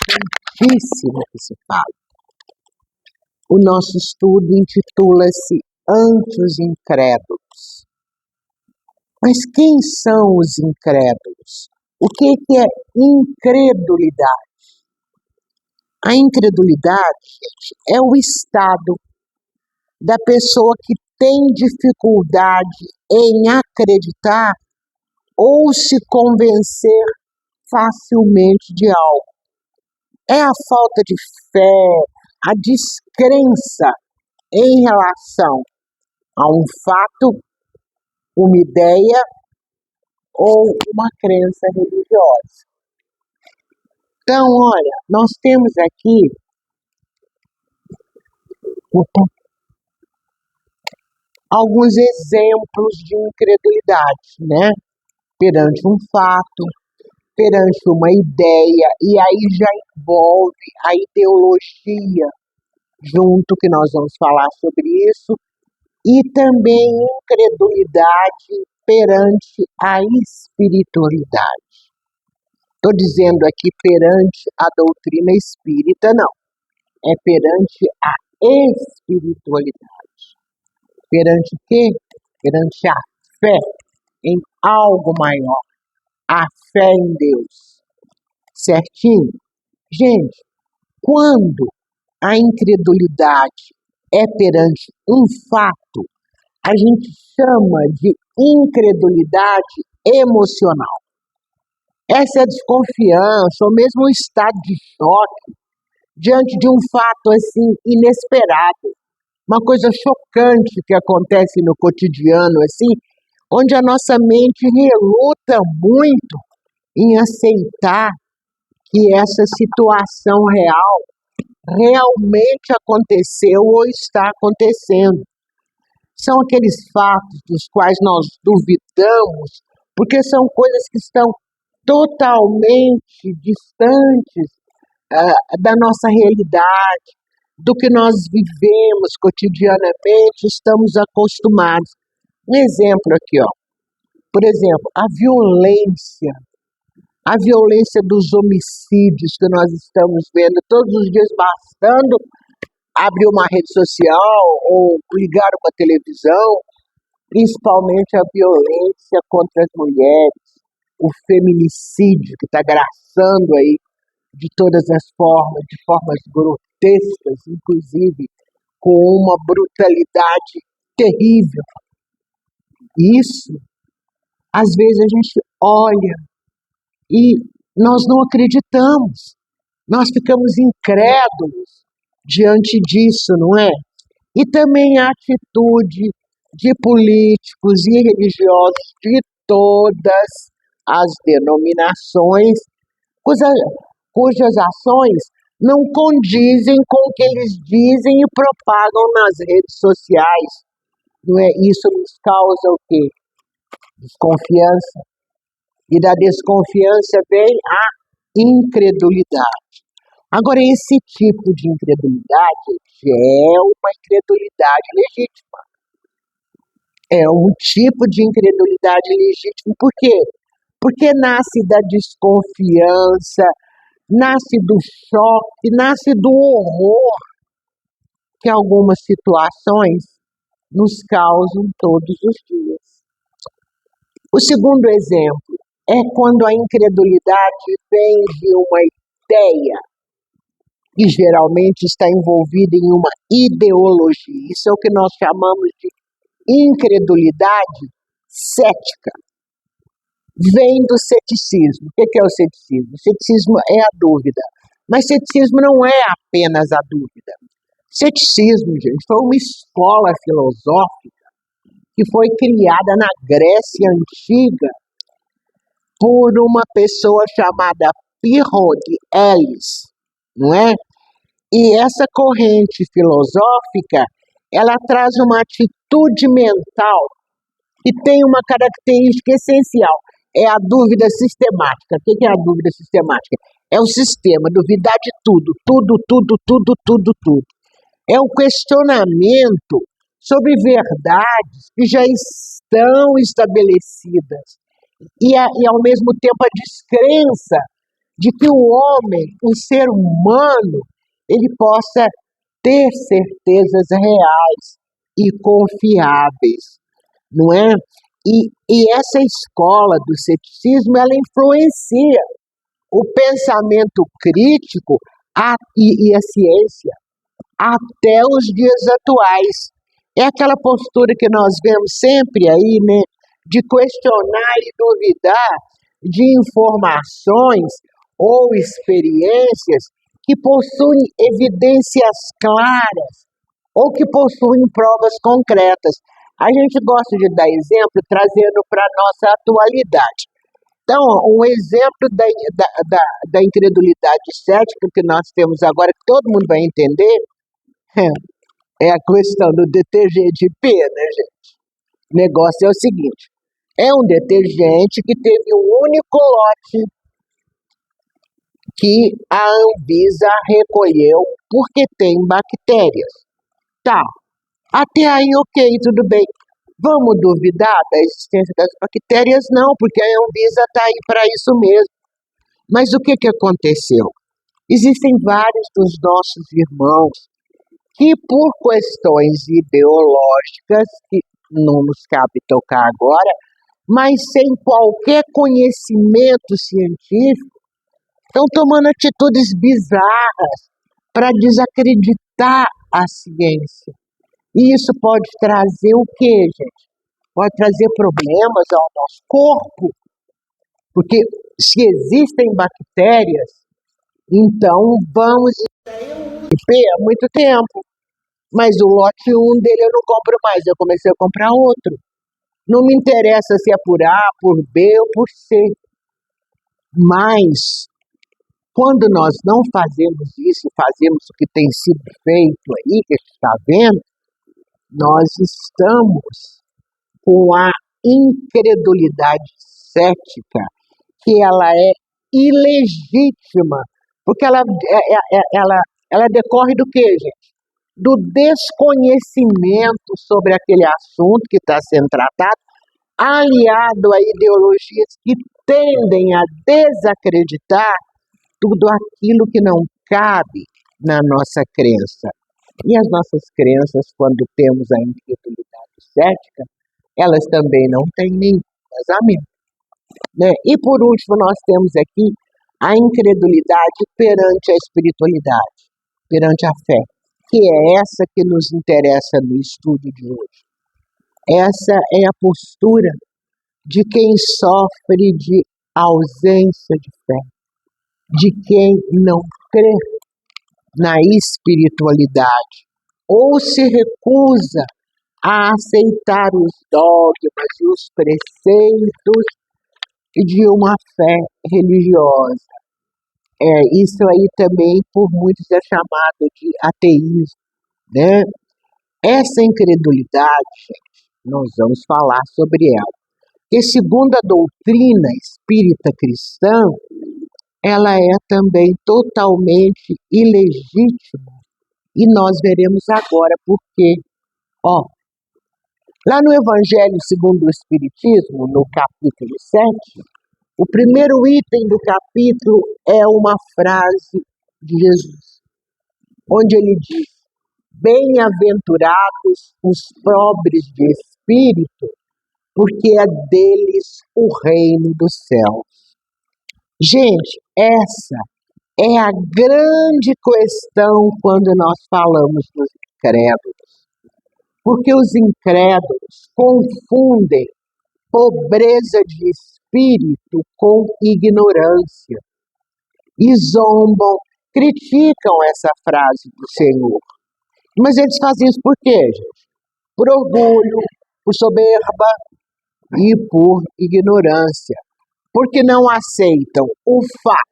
importantíssimo que se fala. O nosso estudo intitula-se Ante os Incrédulos. Mas quem são os incrédulos? O que é incredulidade? A incredulidade, gente, é o estado da pessoa que tem dificuldade em acreditar ou se convencer facilmente de algo. É a falta de fé, a descrença em relação a um fato, uma ideia ou uma crença religiosa. Então, olha, nós temos aqui alguns exemplos de incredulidade, né? Perante um fato, perante uma ideia, e aí já envolve a ideologia junto, que nós vamos falar sobre isso, e também incredulidade perante a espiritualidade. Estou dizendo aqui perante a doutrina espírita, não. É perante a espiritualidade. Perante o quê? Perante a fé em algo maior. A fé em Deus. Certinho? Gente, quando a incredulidade é perante um fato, a gente chama de incredulidade emocional. Essa é a desconfiança, ou mesmo o estado de choque diante de um fato assim inesperado, uma coisa chocante que acontece no cotidiano assim, onde a nossa mente reluta muito em aceitar que essa situação real realmente aconteceu ou está acontecendo. São aqueles fatos dos quais nós duvidamos, porque são coisas que estão totalmente distantes da nossa realidade, do que nós vivemos cotidianamente, estamos acostumados. Um exemplo aqui, ó. Por exemplo, a violência dos homicídios que nós estamos vendo todos os dias, bastando abrir uma rede social ou ligar uma televisão, principalmente a violência contra as mulheres, o feminicídio que está graçando aí de todas as formas, de formas grotescas, inclusive com uma brutalidade terrível. Isso, às vezes a gente olha e nós não acreditamos, nós ficamos incrédulos diante disso, não é? E também a atitude de políticos e religiosos de todas as denominações, cujas ações não condizem com o que eles dizem e propagam nas redes sociais. Não é? Isso nos causa o quê? Desconfiança. E da desconfiança vem a incredulidade. Agora, esse tipo de incredulidade é uma incredulidade legítima. É um tipo de incredulidade legítima. Por quê? Porque nasce da desconfiança, nasce do choque, nasce do horror que algumas situações nos causam todos os dias. O segundo exemplo é quando a incredulidade vem de uma ideia que geralmente está envolvida em uma ideologia. Isso é o que nós chamamos de incredulidade cética. Vem do ceticismo. O que é o ceticismo? O ceticismo é a dúvida. Mas ceticismo não é apenas a dúvida. Ceticismo, gente, foi uma escola filosófica que foi criada na Grécia Antiga por uma pessoa chamada Pirro de Elis, não é? E essa corrente filosófica, ela traz uma atitude mental que tem uma característica essencial, é a dúvida sistemática. O que é a dúvida sistemática? É o sistema, duvidar de tudo, tudo. É um questionamento sobre verdades que já estão estabelecidas e ao mesmo tempo a descrença de que o homem, o ser humano, ele possa ter certezas reais e confiáveis, não é? E essa escola do ceticismo, ela influencia o pensamento crítico e a ciência até os dias atuais. É aquela postura que nós vemos sempre aí, né, de questionar e duvidar de informações ou experiências que possuem evidências claras ou que possuem provas concretas. A gente gosta de dar exemplo trazendo para a nossa atualidade. Então, um exemplo da incredulidade cética que nós temos agora, que todo mundo vai entender, é a questão do detergente P, né, gente? O negócio é o seguinte: é um detergente que teve um único lote que a Anvisa recolheu porque tem bactérias. Tá, até aí ok, tudo bem. Vamos duvidar da existência das bactérias? Não, porque a Anvisa está aí para isso mesmo. Mas o que aconteceu? Existem vários dos nossos irmãos que, por questões ideológicas, que não nos cabe tocar agora, mas sem qualquer conhecimento científico, estão tomando atitudes bizarras para desacreditar a ciência. E isso pode trazer o quê, gente? Pode trazer problemas ao nosso corpo, porque se existem bactérias, então vamos há muito tempo. Mas o lote 1 dele eu não compro mais, eu comecei a comprar outro. Não me interessa se é por A, por B ou por C. Mas, quando nós não fazemos isso, fazemos o que tem sido feito aí, que a gente está vendo, nós estamos com a incredulidade cética, que ela é ilegítima, porque ela decorre do quê, gente? Do desconhecimento sobre aquele assunto que está sendo tratado, aliado a ideologias que tendem a desacreditar tudo aquilo que não cabe na nossa crença. E as nossas crenças, quando temos a incredulidade cética, elas também não têm nenhum embasamento, né? E por último, nós temos aqui a incredulidade perante a espiritualidade, perante a fé, que é essa que nos interessa no estudo de hoje. Essa é a postura de quem sofre de ausência de fé, de quem não crê na espiritualidade ou se recusa a aceitar os dogmas e os preceitos de uma fé religiosa. Isso aí também por muitos é chamado de ateísmo, né? Essa incredulidade, gente, nós vamos falar sobre ela. Que segundo a doutrina espírita cristã, ela é também totalmente ilegítima. E nós veremos agora por quê. Lá no Evangelho segundo o Espiritismo, no capítulo 7, o primeiro item do capítulo é uma frase de Jesus, onde ele diz: bem-aventurados os pobres de espírito, porque é deles o reino dos céus. Gente, essa é a grande questão quando nós falamos dos incrédulos. Porque os incrédulos confundem pobreza de espírito com ignorância e zombam, criticam essa frase do Senhor. Mas eles fazem isso por quê, gente? Por orgulho, por soberba e por ignorância. Porque não aceitam o fato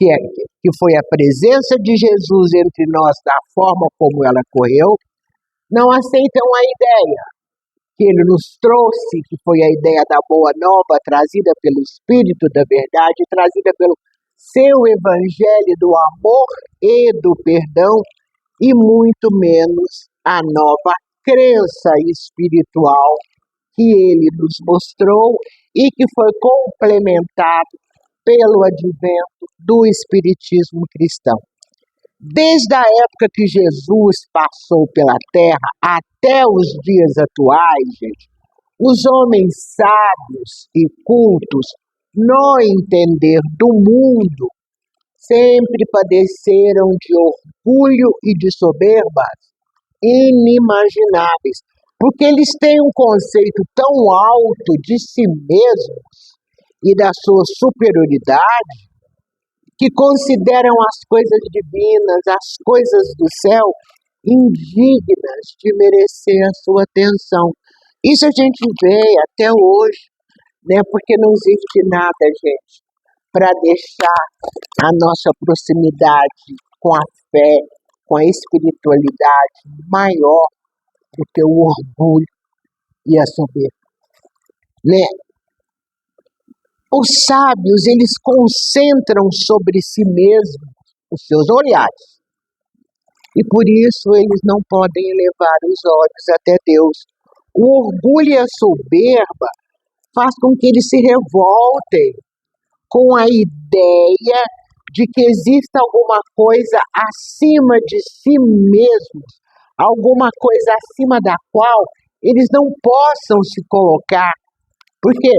que foi a presença de Jesus entre nós da forma como ela correu, não aceitam a ideia que ele nos trouxe, que foi a ideia da boa nova, trazida pelo Espírito da verdade, trazida pelo seu evangelho do amor e do perdão, e muito menos a nova crença espiritual que ele nos mostrou e que foi complementado pelo advento do Espiritismo cristão. Desde a época que Jesus passou pela Terra até os dias atuais, gente, os homens sábios e cultos, no entender do mundo, sempre padeceram de orgulho e de soberbas inimagináveis, porque eles têm um conceito tão alto de si mesmos e da sua superioridade que consideram as coisas divinas, as coisas do céu, indignas de merecer a sua atenção. Isso a gente vê até hoje, né? Porque não existe nada, gente, para deixar a nossa proximidade com a fé, com a espiritualidade maior do que o orgulho e a soberba, né? Os sábios, eles concentram sobre si mesmos os seus olhares. E por isso eles não podem elevar os olhos até Deus. O orgulho e a soberba faz com que eles se revoltem com a ideia de que exista alguma coisa acima de si mesmos, alguma coisa acima da qual eles não possam se colocar. Por quê?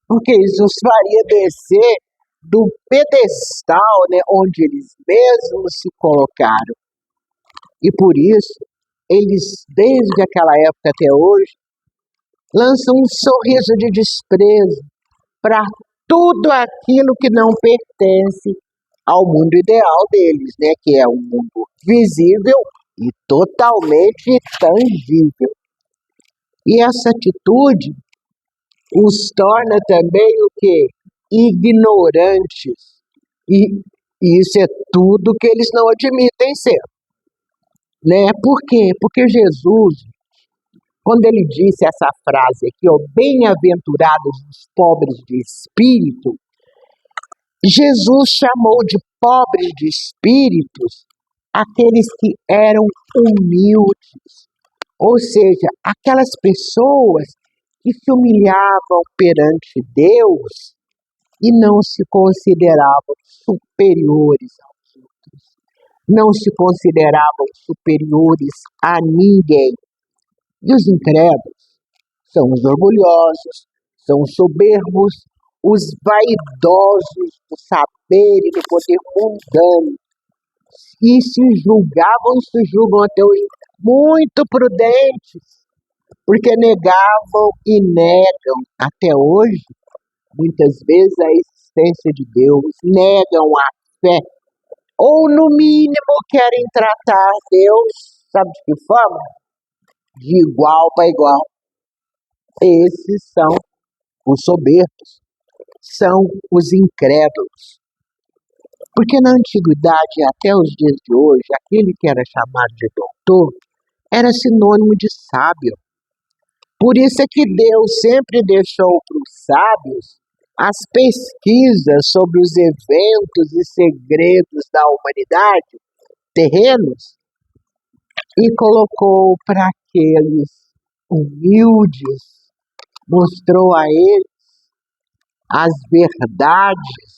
Porque isso os faria descer do pedestal, né, onde eles mesmos se colocaram. E por isso, eles, desde aquela época até hoje, lançam um sorriso de desprezo para tudo aquilo que não pertence ao mundo ideal deles, né, que é um mundo visível e totalmente tangível. E essa atitude os torna também o quê? Ignorantes. E isso é tudo que eles não admitem ser. Né? Por quê? Porque Jesus, quando ele disse essa frase aqui, ó, bem-aventurados os pobres de espírito, Jesus chamou de pobres de espíritos aqueles que eram humildes, ou seja, aquelas pessoas que se humilhavam perante Deus e não se consideravam superiores aos outros, não se consideravam superiores a ninguém. E os incrédulos são os orgulhosos, são os soberbos, os vaidosos do saber e do poder mundano. E se julgam até hoje muito prudentes, porque negavam e negam até hoje, muitas vezes, a existência de Deus, negam a fé, ou no mínimo querem tratar Deus, sabe de que forma? De igual para igual. Esses são os soberbos, são os incrédulos. Porque na antiguidade, até os dias de hoje, aquele que era chamado de doutor era sinônimo de sábio. Por isso é que Deus sempre deixou para os sábios as pesquisas sobre os eventos e segredos da humanidade, terrenos, e colocou para aqueles humildes, mostrou a eles as verdades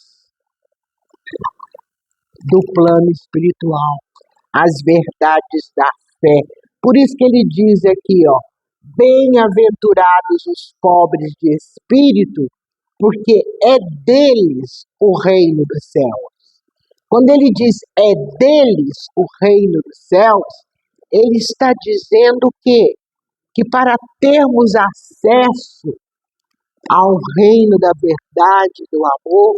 do plano espiritual, as verdades da fé. Por isso que ele diz aqui, ó, bem-aventurados os pobres de espírito, porque é deles o reino dos céus. Quando ele diz é deles o reino dos céus, ele está dizendo que para termos acesso ao reino da verdade, do amor,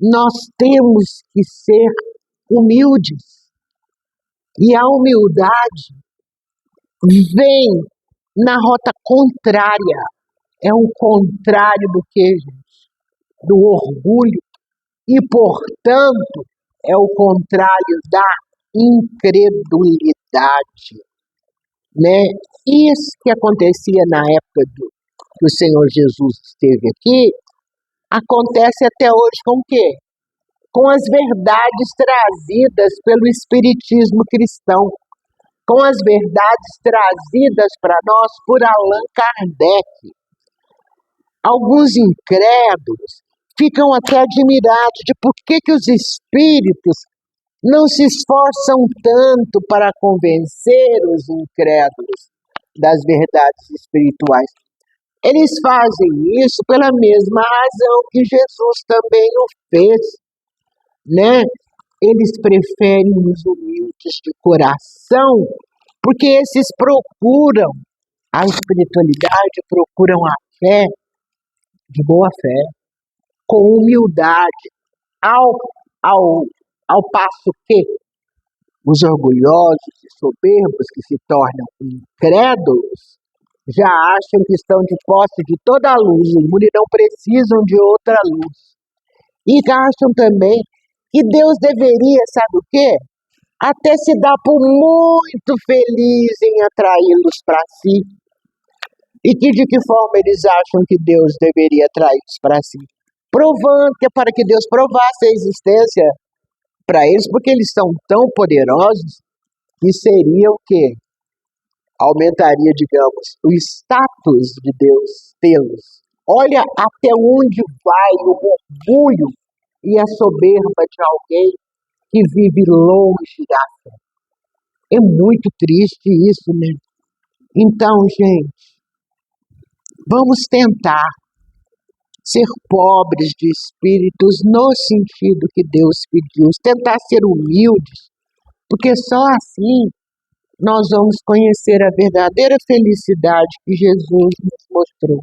nós temos que ser humildes. E a humildade vem na rota contrária. É o contrário do que, gente? Do orgulho. E, portanto, é o contrário da incredulidade. Né? Isso que acontecia na época que o Senhor Jesus esteve aqui, acontece até hoje com o quê? Com as verdades trazidas pelo Espiritismo cristão, com as verdades trazidas para nós por Allan Kardec. Alguns incrédulos ficam até admirados de por que os espíritos não se esforçam tanto para convencer os incrédulos das verdades espirituais. Eles fazem isso pela mesma razão que Jesus também o fez, né? Eles preferem os humildes de coração, porque esses procuram a espiritualidade, procuram a fé de boa fé, com humildade, ao, ao, ao passo que os orgulhosos e soberbos que se tornam incrédulos já acham que estão de posse de toda a luz do mundo e não precisam de outra luz. E acham também que Deus deveria, sabe o quê? Até se dar por muito feliz em atraí-los para si. E de que forma eles acham que Deus deveria atraí-los para si? Provando que é para que Deus provasse a existência para eles, porque eles são tão poderosos que seria o quê? Aumentaria, digamos, o status de Deus tê-los. Olha até onde vai o orgulho e a soberba de alguém que vive longe da fé. É muito triste isso, né? Então, gente, vamos tentar ser pobres de espíritos no sentido que Deus pediu, tentar ser humildes, porque só assim nós vamos conhecer a verdadeira felicidade que Jesus nos mostrou,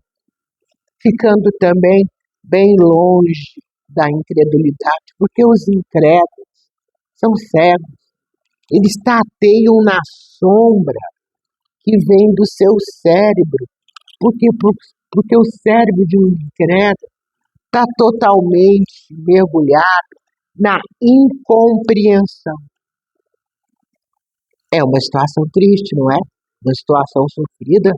ficando também bem longe da incredulidade, porque os incrédulos são cegos, eles tateiam na sombra que vem do seu cérebro, porque o cérebro de um incrédulo está totalmente mergulhado na incompreensão. É uma situação triste, não é? Uma situação sofrida.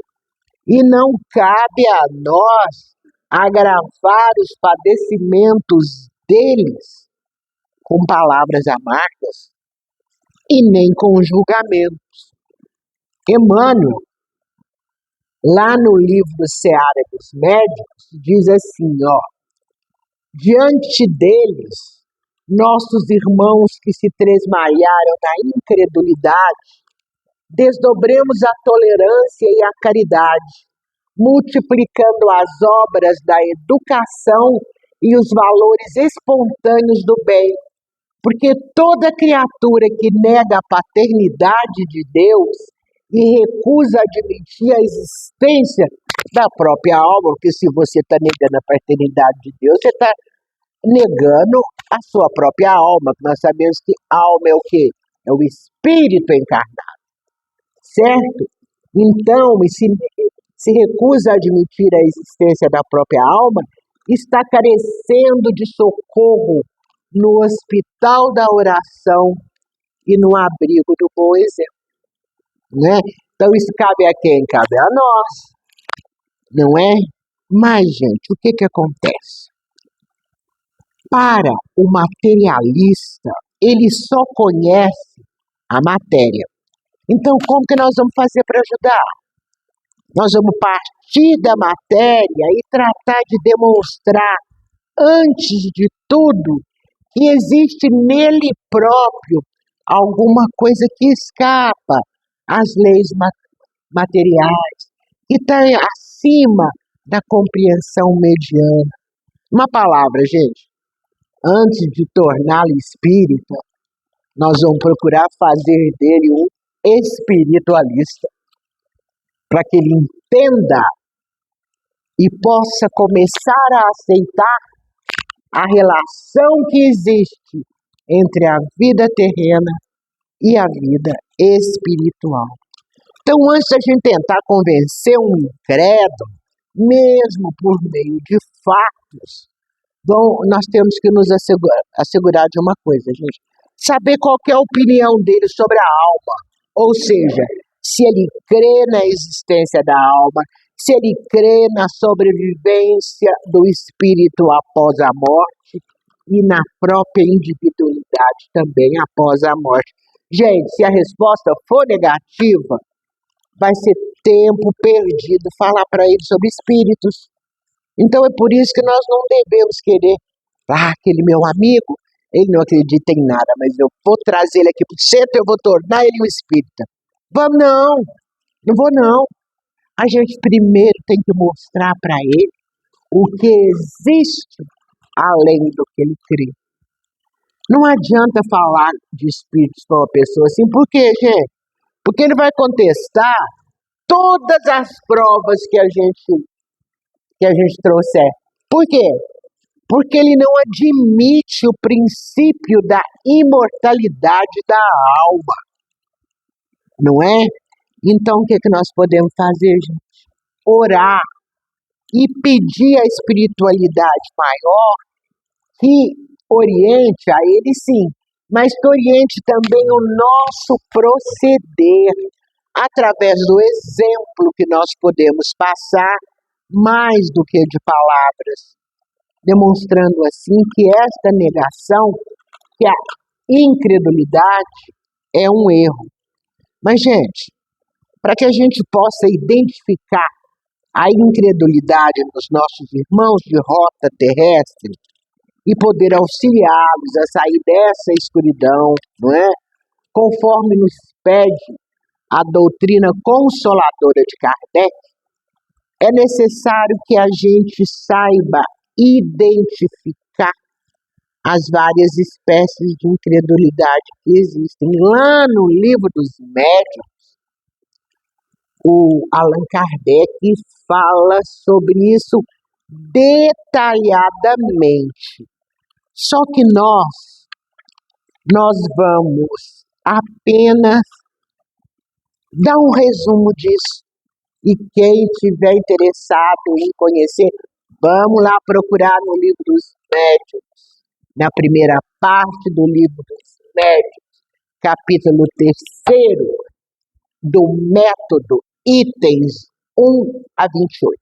E não cabe a nós agravar os padecimentos deles com palavras amargas e nem com julgamentos. Emmanuel, lá no livro Seara dos Médicos, diz assim, ó, diante deles, nossos irmãos que se tresmalharam na incredulidade, desdobremos a tolerância e a caridade, multiplicando as obras da educação e os valores espontâneos do bem, porque toda criatura que nega a paternidade de Deus e recusa admitir a existência da própria alma, porque se você está negando a paternidade de Deus, você está negando a sua própria alma, que nós sabemos que alma é o quê? É o espírito encarnado, certo? Então, se recusa a admitir a existência da própria alma, está carecendo de socorro no hospital da oração e no abrigo do bom exemplo, né? Então, isso cabe a quem? Cabe a nós, não é? Mas, gente, o que acontece? Para o materialista, ele só conhece a matéria. Então, como que nós vamos fazer para ajudar? Nós vamos partir da matéria e tratar de demonstrar, antes de tudo, que existe nele próprio alguma coisa que escapa às leis materiais, que está acima da compreensão mediana. Uma palavra, gente, antes de torná-lo espírita, nós vamos procurar fazer dele um espiritualista, para que ele entenda e possa começar a aceitar a relação que existe entre a vida terrena e a vida espiritual. Então, antes da gente tentar convencer um incrédulo, mesmo por meio de fatos, bom, nós temos que nos assegurar de uma coisa, gente. Saber qual que é a opinião dele sobre a alma. Ou seja, se ele crê na existência da alma, se ele crê na sobrevivência do espírito após a morte e na própria individualidade também após a morte. Gente, se a resposta for negativa, vai ser tempo perdido falar para ele sobre espíritos. Então é por isso que nós não devemos querer, aquele meu amigo, ele não acredita em nada, mas eu vou trazer ele aqui para o centro, eu vou tornar ele um espírita. Vamos não, não vou não. A gente primeiro tem que mostrar para ele o que existe além do que ele crê. Não adianta falar de espíritos para uma pessoa assim, por quê, gente? Porque ele vai contestar todas as provas que a gente trouxer. Por quê? Porque ele não admite o princípio da imortalidade da alma, não é? Então, o que nós podemos fazer, gente? Orar e pedir a espiritualidade maior que oriente a ele, sim, mas que oriente também o nosso proceder através do exemplo que nós podemos passar mais do que de palavras, demonstrando assim que esta negação, que a incredulidade é um erro. Mas, gente, para que a gente possa identificar a incredulidade nos nossos irmãos de rota terrestre e poder auxiliá-los a sair dessa escuridão, não é? Conforme nos pede a doutrina consoladora de Kardec, é necessário que a gente saiba identificar as várias espécies de incredulidade que existem. Lá no livro dos Médiuns, o Allan Kardec fala sobre isso detalhadamente. Só que nós vamos apenas dar um resumo disso. E quem estiver interessado em conhecer, vamos lá procurar no livro dos Médiuns, na primeira parte do livro dos Médiuns, capítulo 3º, do método, itens 1 a 28.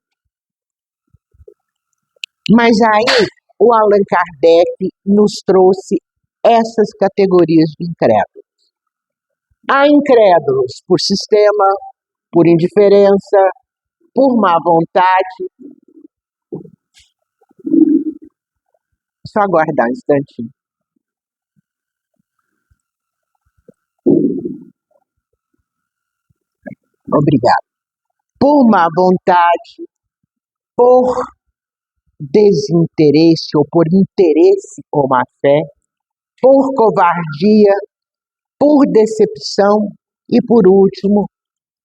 Mas aí, o Allan Kardec nos trouxe essas categorias de incrédulos. Há incrédulos por sistema, por indiferença, por má vontade. Só aguardar um instantinho. Obrigado. Por má vontade, por desinteresse ou por interesse com má fé, por covardia, por decepção e, por último,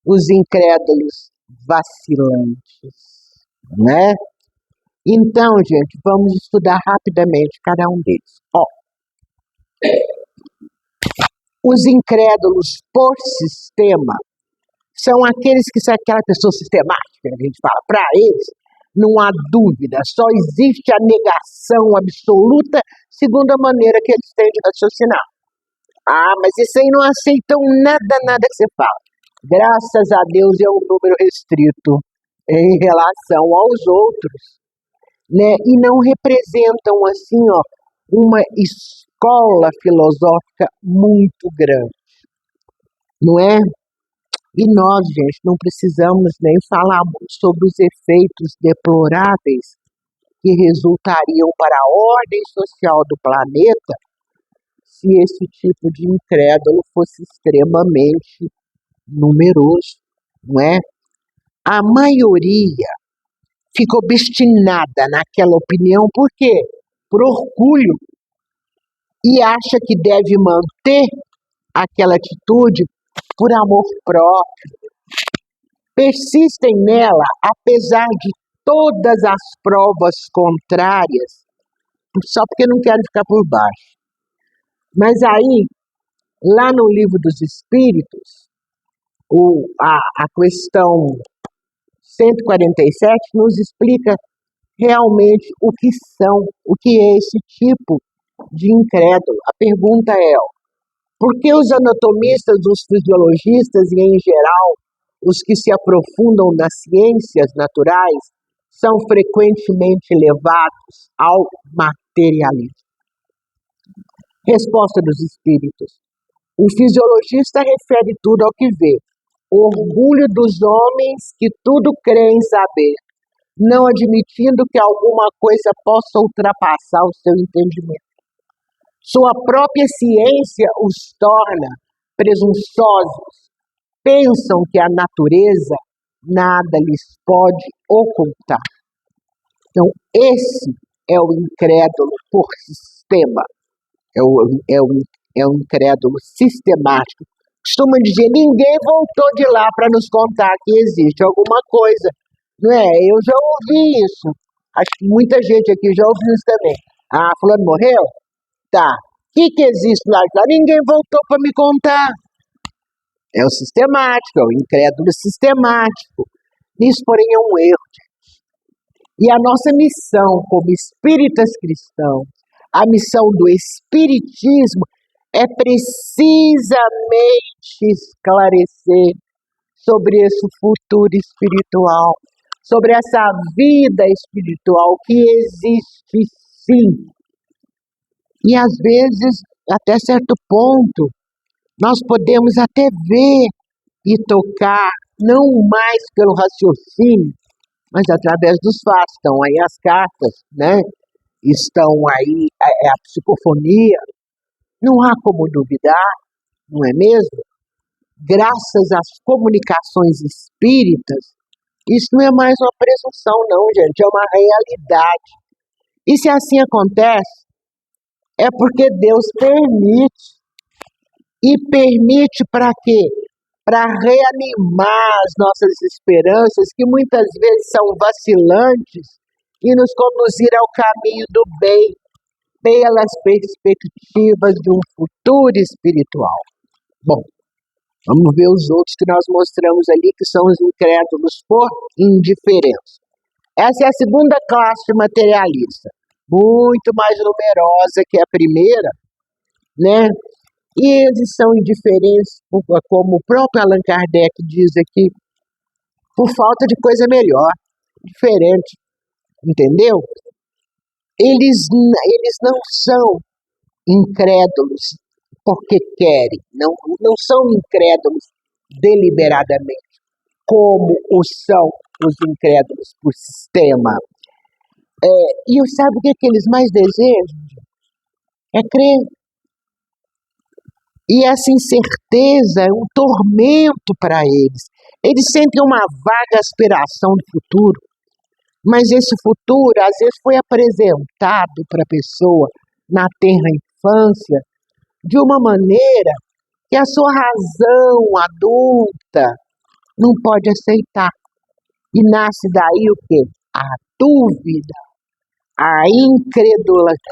os incrédulos vacilantes, né? Então, gente, vamos estudar rapidamente cada um deles. Os incrédulos por sistema são aqueles que são aquela pessoa sistemática, que a gente fala, para eles não há dúvida, só existe a negação absoluta segundo a maneira que eles têm de raciocinar. Mas isso aí não aceitam nada que você fala. Graças a Deus é um número restrito em relação aos outros, né? E não representam assim, uma escola filosófica muito grande, não é? E nós, gente, não precisamos nem falar muito sobre os efeitos deploráveis que resultariam para a ordem social do planeta se esse tipo de incrédulo fosse extremamente numeroso, não é? A maioria fica obstinada naquela opinião, por quê? Por orgulho, e acha que deve manter aquela atitude por amor próprio. Persistem nela, apesar de todas as provas contrárias, só porque não querem ficar por baixo. Mas aí, lá no Livro dos Espíritos, a questão 147 nos explica realmente o que é esse tipo de incrédulo. A pergunta é, por que os anatomistas, os fisiologistas e, em geral, os que se aprofundam nas ciências naturais são frequentemente levados ao materialismo? Resposta dos espíritos. O fisiologista refere tudo ao que vê. O orgulho dos homens que tudo creem saber não admitindo que alguma coisa possa ultrapassar o seu entendimento. Sua própria ciência os torna presunçosos. Pensam que a natureza nada lhes pode ocultar. Então, esse é o incrédulo por sistema, é o incrédulo sistemático. Costumam dizer, ninguém voltou de lá para nos contar que existe alguma coisa. Não é? Eu já ouvi isso. Acho que muita gente aqui já ouviu isso também. Ah, fulano morreu? Tá. O que existe lá? Ninguém voltou para me contar. É o sistemático, é o incrédulo sistemático. Isso, porém, é um erro. E a nossa missão como espíritas cristãos, a missão do espiritismo, é precisamente esclarecer sobre esse futuro espiritual, sobre essa vida espiritual que existe sim. E às vezes, até certo ponto, nós podemos até ver e tocar, não mais pelo raciocínio, mas através dos fatos. Estão aí as cartas, né? Estão aí a psicofonia. Não há como duvidar, não é mesmo? Graças às comunicações espíritas, isso não é mais uma presunção, não, gente, é uma realidade. E se assim acontece, é porque Deus permite. E permite para quê? Para reanimar as nossas esperanças, que muitas vezes são vacilantes, e nos conduzir ao caminho do bem, pelas perspectivas de um futuro espiritual. Bom, vamos ver os outros que nós mostramos ali, que são os incrédulos por indiferença. Essa é a segunda classe materialista, muito mais numerosa que a primeira, né? E eles são indiferentes, como o próprio Allan Kardec diz aqui, por falta de coisa melhor, diferente, entendeu? Eles não são incrédulos porque querem, não são incrédulos deliberadamente, como são os incrédulos por sistema. E sabe o que eles mais desejam? É crer. E essa incerteza é um tormento para eles. Eles sentem uma vaga aspiração do futuro, mas esse futuro às vezes foi apresentado para a pessoa na tenra infância de uma maneira que a sua razão adulta não pode aceitar. E nasce daí o quê? A dúvida, a incredulidade,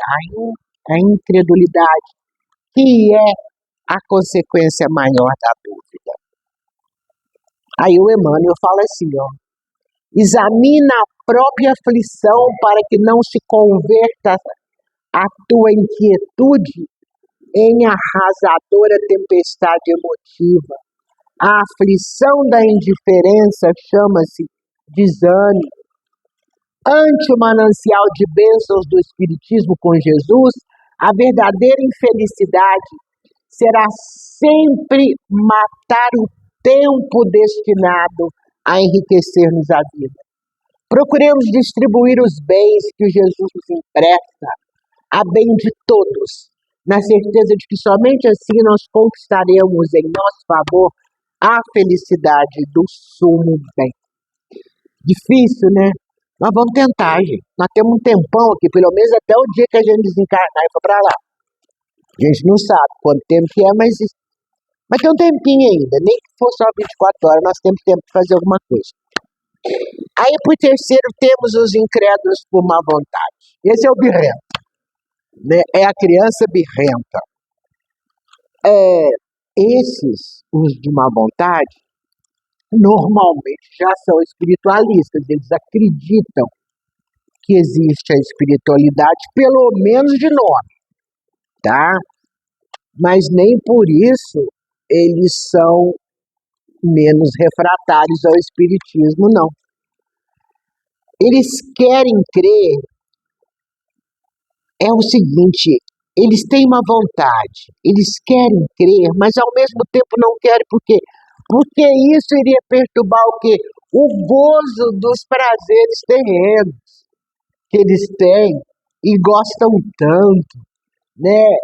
que é a consequência maior da dúvida. Aí o Emmanuel fala assim, examina a própria aflição para que não se converta a tua inquietude em arrasadora tempestade emotiva. A aflição da indiferença chama-se desânimo. Ante o manancial de bênçãos do Espiritismo com Jesus, a verdadeira infelicidade será sempre matar o tempo destinado a enriquecer-nos a vida. Procuremos distribuir os bens que Jesus nos empresta a bem de todos, na certeza de que somente assim nós conquistaremos em nosso favor a felicidade do sumo bem. Difícil, né? Nós vamos tentar, gente. Nós temos um tempão aqui, pelo menos até o dia que a gente desencarnar e for para lá. A gente não sabe quanto tempo que é, mas tem um tempinho ainda. Nem que for só 24 horas, nós temos tempo de fazer alguma coisa. Aí, por terceiro, temos os incrédulos por má vontade. Esse é o birrento, né? É a criança birrenta. Esses, os de má vontade, normalmente já são espiritualistas. Eles acreditam que existe a espiritualidade, pelo menos de nome, tá? Mas nem por isso eles são menos refratários ao espiritismo, não. Eles querem crer, é o seguinte, eles têm uma vontade, eles querem crer, mas ao mesmo tempo não querem, por quê? Porque isso iria perturbar o quê? o gozo dos prazeres terrenos que eles têm e gostam tanto, né?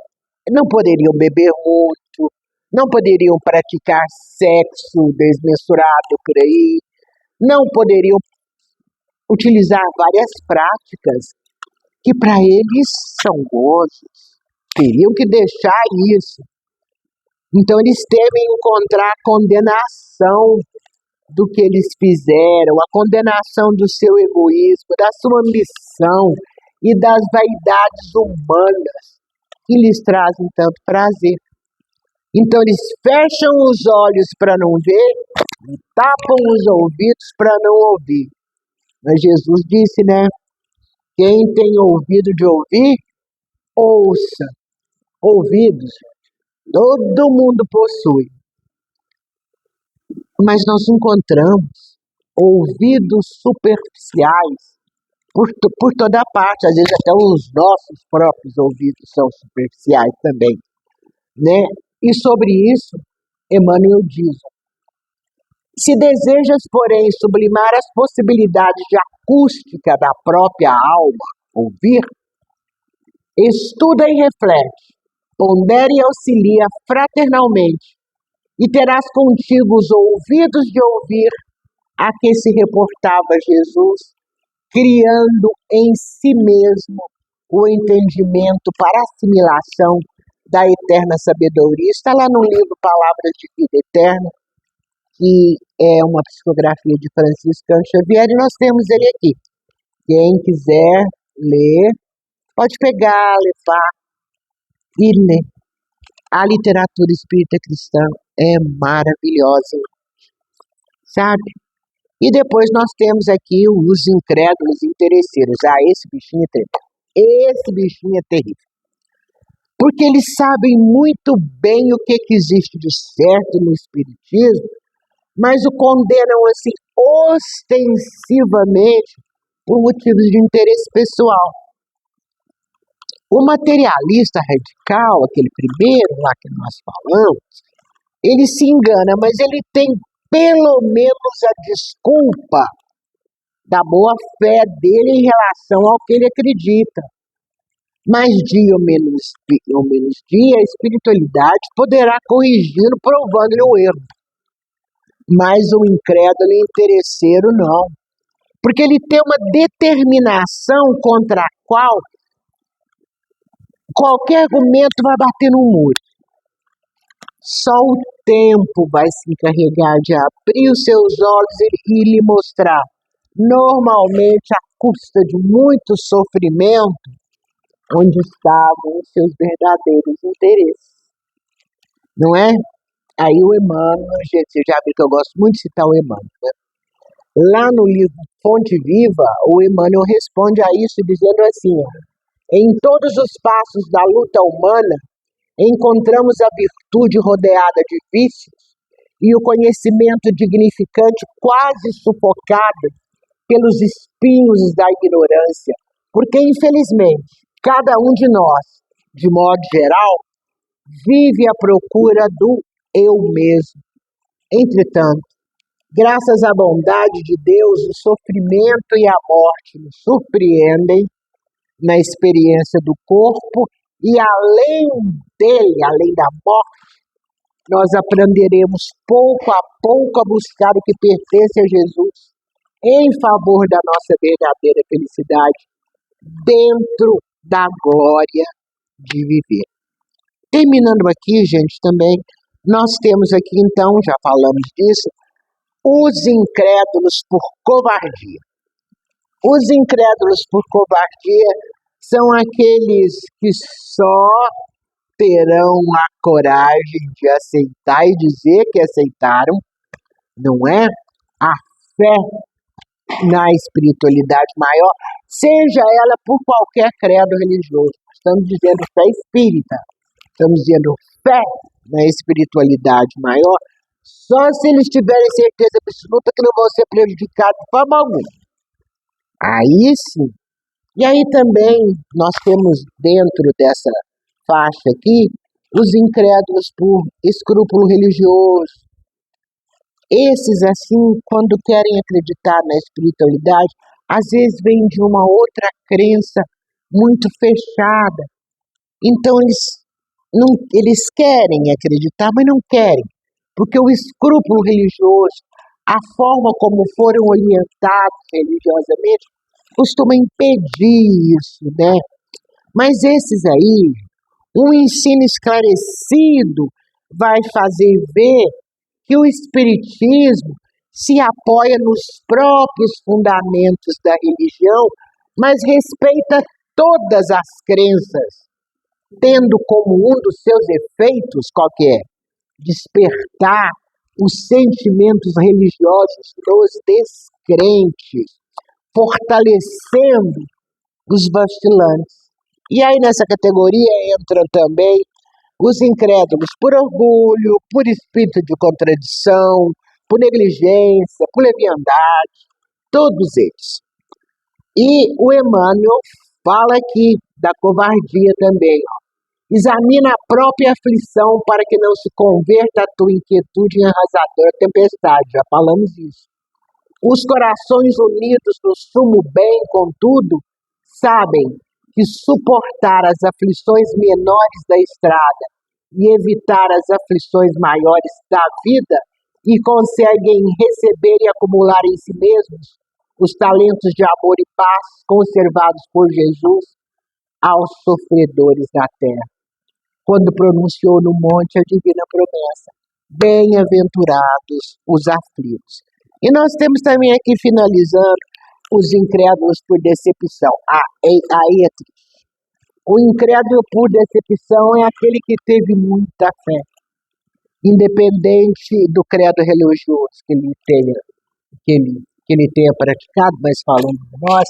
Não poderiam beber muito, não poderiam praticar sexo desmensurado por aí, não poderiam utilizar várias práticas que para eles são gozos. Teriam que deixar isso. Então eles temem encontrar a condenação do que eles fizeram, a condenação do seu egoísmo, da sua ambição e das vaidades humanas que lhes trazem tanto prazer. Então eles fecham os olhos para não ver e tapam os ouvidos para não ouvir. Mas Jesus disse, né? Quem tem ouvido de ouvir, ouça. Ouvidos, todo mundo possui. Mas nós encontramos ouvidos superficiais por toda parte. Às vezes até os nossos próprios ouvidos são superficiais também, né? E sobre isso, Emmanuel diz: se desejas, porém, sublimar as possibilidades de acústica da própria alma, ouvir, estuda e reflete, pondera e auxilia fraternalmente, e terás contigo os ouvidos de ouvir a que se reportava Jesus, criando em si mesmo o entendimento para assimilação da eterna sabedoria. Está lá no livro Palavras de Vida Eterna, que é uma psicografia de Francisco Xavier, e nós temos ele aqui. Quem quiser ler, pode pegar, levar e ler. A literatura espírita cristã é maravilhosa, sabe? E depois nós temos aqui os incrédulos interesseiros. Esse bichinho é terrível. Esse bichinho é terrível. Porque eles sabem muito bem o que existe de certo no espiritismo, mas o condenam assim ostensivamente por motivos de interesse pessoal. O materialista radical, aquele primeiro lá que nós falamos, ele se engana, mas ele tem pelo menos a desculpa da boa fé dele em relação ao que ele acredita. Mais dia ou menos dia, a espiritualidade poderá corrigindo, provando-lhe o erro. Mas o incrédulo e interesseiro não. Porque ele tem uma determinação contra a qual qualquer argumento vai bater no muro. Só o tempo vai se encarregar de abrir os seus olhos e lhe mostrar, normalmente à custa de muito sofrimento, onde estavam os seus verdadeiros interesses. Não é? Aí o Emmanuel, gente, você já viu que eu gosto muito de citar o Emmanuel, né? Lá no livro Fonte Viva, o Emmanuel responde a isso dizendo assim: em todos os passos da luta humana, encontramos a virtude rodeada de vícios e o conhecimento dignificante quase sufocado pelos espinhos da ignorância, porque, infelizmente, cada um de nós, de modo geral, vive à procura do eu mesmo. Entretanto, graças à bondade de Deus, o sofrimento e a morte nos surpreendem na experiência do corpo e além dele, além da morte, nós aprenderemos pouco a pouco a buscar o que pertence a Jesus em favor da nossa verdadeira felicidade dentro da glória de viver. Terminando aqui, gente, também, nós temos aqui então, já falamos disso, os incrédulos por covardia. Os incrédulos por covardia são aqueles que só terão a coragem de aceitar e dizer que aceitaram, não é? A fé na espiritualidade maior, seja ela por qualquer credo religioso. Estamos dizendo fé espírita, estamos dizendo fé na espiritualidade maior, só se eles tiverem certeza absoluta que não vão ser prejudicados de forma alguma. Aí sim. E aí também nós temos dentro dessa faixa aqui os incrédulos por escrúpulo religioso, Esses, assim, quando querem acreditar na espiritualidade, às vezes vêm de uma outra crença muito fechada. Então, eles querem acreditar, mas não querem, porque o escrúpulo religioso, a forma como foram orientados religiosamente, costuma impedir isso, né? Mas esses aí, um ensino esclarecido vai fazer ver que o Espiritismo se apoia nos próprios fundamentos da religião, mas respeita todas as crenças, tendo como um dos seus efeitos qualquer despertar os sentimentos religiosos dos descrentes, fortalecendo os vacilantes. E aí nessa categoria entram também os incrédulos por orgulho, por espírito de contradição, por negligência, por leviandade, todos eles. E o Emmanuel fala aqui da covardia também. Examina a própria aflição para que não se converta a tua inquietude em arrasadora tempestade. Já falamos isso. Os corações unidos no sumo bem, contudo, sabem que suportar as aflições menores da estrada e evitar as aflições maiores da vida e conseguem receber e acumular em si mesmos os talentos de amor e paz conservados por Jesus aos sofredores da terra, quando pronunciou no monte a divina promessa: bem-aventurados os aflitos. E nós temos também aqui, finalizando, os incrédulos por decepção. Aí é triste. O incrédulo por decepção é aquele que teve muita fé, independente do credo religioso que ele tenha praticado, mas falando de nós,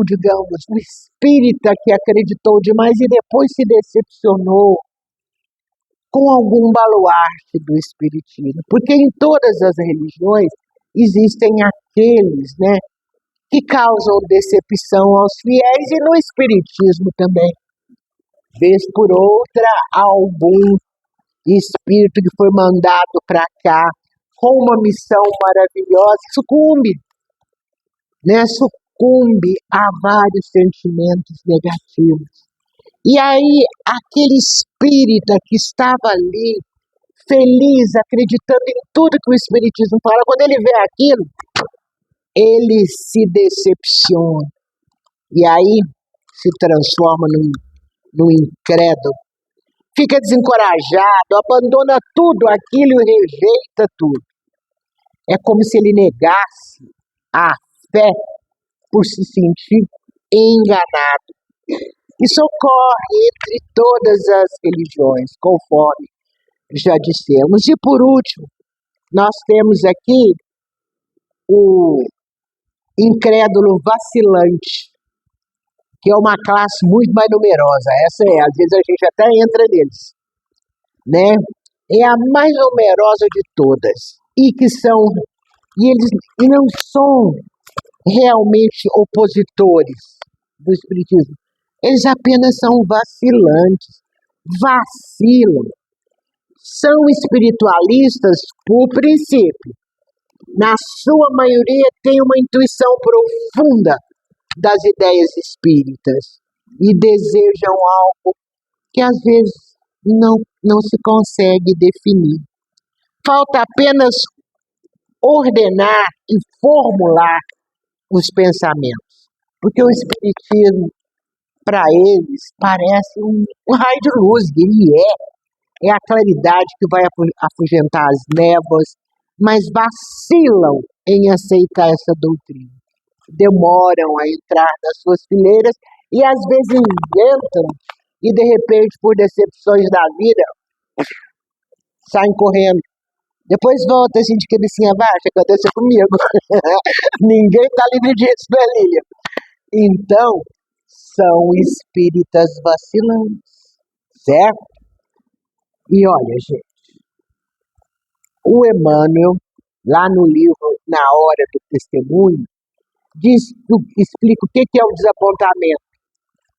digamos, o espírita que acreditou demais e depois se decepcionou com algum baluarte do espiritismo. Porque em todas as religiões existem aqueles, né, que causam decepção aos fiéis, e no espiritismo também. Vez por outra, algum espírito que foi mandado para cá com uma missão maravilhosa sucumbe, né? Sucumbe a vários sentimentos negativos. E aí, aquele espírita que estava ali, feliz, acreditando em tudo que o espiritismo fala, quando ele vê aquilo, ele se decepciona. E aí se transforma num incrédulo. Fica desencorajado, abandona tudo aquilo e rejeita tudo. É como se ele negasse a fé por se sentir enganado. Isso ocorre entre todas as religiões, conforme já dissemos. E por último, nós temos aqui o incrédulo vacilante, que é uma classe muito mais numerosa. Às vezes a gente até entra neles, né? É a mais numerosa de todas. Eles não são realmente opositores do espiritismo. Eles apenas são vacilantes, vacilam. São espiritualistas por princípio. Na sua maioria tem uma intuição profunda das ideias espíritas e desejam algo que às vezes não se consegue definir. Falta apenas ordenar e formular os pensamentos, porque o espiritismo, para eles, parece um raio de luz, ele é a claridade que vai afugentar as névoas, mas vacilam em aceitar essa doutrina. Demoram a entrar nas suas fileiras e às vezes inventam e de repente, por decepções da vida, saem correndo. Depois volta assim de cabecinha baixa, aconteceu comigo. Ninguém está livre disso, não é, Lília? Então, são espíritas vacilantes, certo? E olha, gente, o Emmanuel, lá no livro Na Hora do Testemunho, explica o que é o desapontamento.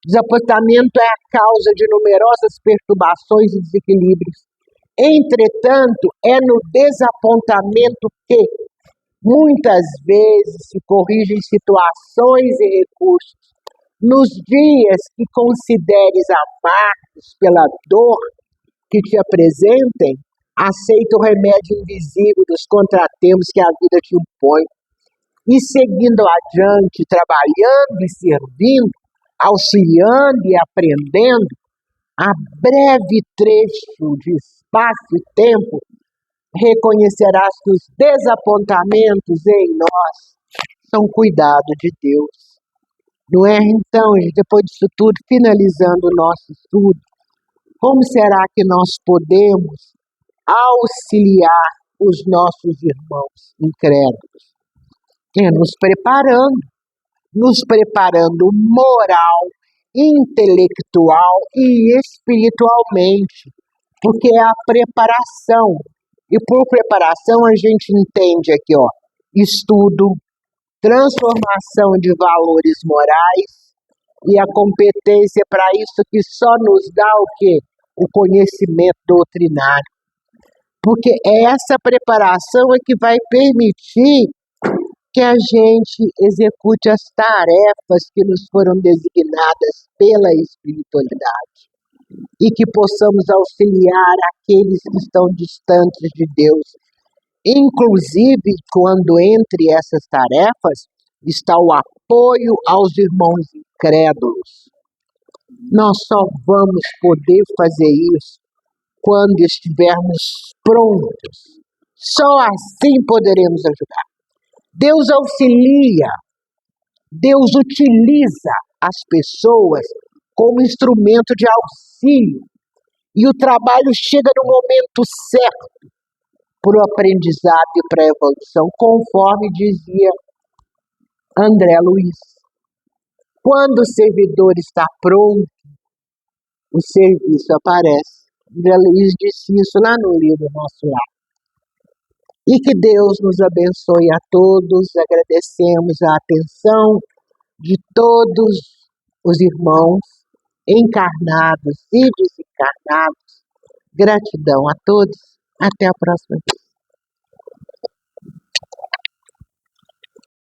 Desapontamento é a causa de numerosas perturbações e desequilíbrios Entretanto, é no desapontamento que muitas vezes se corrigem situações e recursos. Nos dias que consideres amargos pela dor que te apresentem, aceita o remédio invisível dos contratempos que a vida te impõe. E seguindo adiante, trabalhando e servindo, auxiliando e aprendendo, a breve trecho de espaço e tempo, reconhecerás que os desapontamentos em nós são cuidado de Deus. Não é? Então, depois disso tudo, finalizando o nosso estudo, como será que nós podemos auxiliar os nossos irmãos incrédulos? Nos preparando moral, intelectual e espiritualmente, porque é a preparação. E por preparação a gente entende aqui, ó, estudo, transformação de valores morais e a competência para isso que só nos dá o quê? O conhecimento doutrinário. Porque essa preparação é que vai permitir que a gente execute as tarefas que nos foram designadas pela espiritualidade e que possamos auxiliar aqueles que estão distantes de Deus. Inclusive, quando entre essas tarefas está o apoio aos irmãos incrédulos. Nós só vamos poder fazer isso quando estivermos prontos. Só assim poderemos ajudar. Deus auxilia, Deus utiliza as pessoas como instrumento de auxílio. E o trabalho chega no momento certo para o aprendizado e para a evolução, conforme dizia André Luiz. Quando o servidor está pronto, o serviço aparece. André Luiz disse isso lá no livro Nosso Lar. E que Deus nos abençoe a todos. Agradecemos a atenção de todos os irmãos encarnados e desencarnados. Gratidão a todos. Até a próxima.